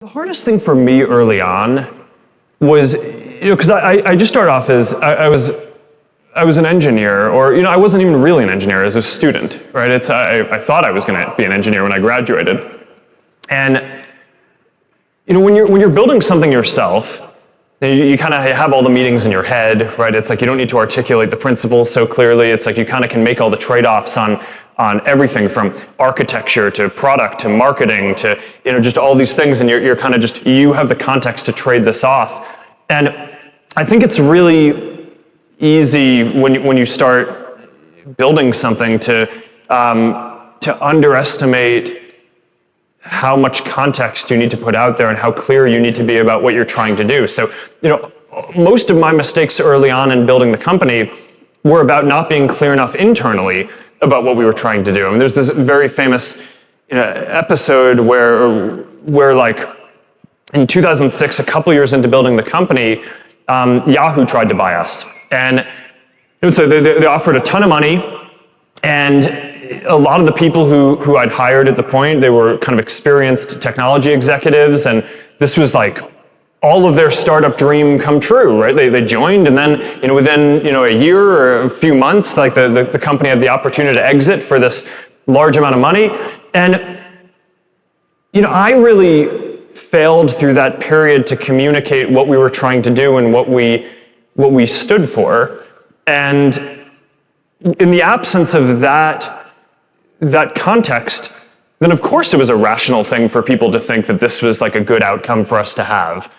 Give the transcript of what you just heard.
The hardest thing for me early on was, because I just started off as, I was an engineer, or, I wasn't even really an engineer, as a student, right? I thought I was going to be an engineer when I graduated. And, when you're building something yourself, you kind of have all the meetings in your head, right? It's like you don't need to articulate the principles so clearly. It's like you kind of can make all the trade-offs on everything from architecture to product to marketing to just all these things, and you're kind of just, you have the context to trade this off. And I think it's really easy when you start building something to underestimate how much context you need to put out there and how clear you need to be about what you're trying to do. So, most of my mistakes early on in building the company were about not being clear enough internally about what we were trying to do. I mean, there's this very famous episode where like in 2006, a couple years into building the company, Yahoo tried to buy us. And so they offered a ton of money, and a lot of the people who I'd hired at the point, they were kind of experienced technology executives, and this was like all of their startup dream come true, right? They joined, and then within a year or a few months, like the company had the opportunity to exit for this large amount of money. And I really failed through that period to communicate what we were trying to do and what we stood for. And in the absence of that context, then of course it was a rational thing for people to think that this was like a good outcome for us to have.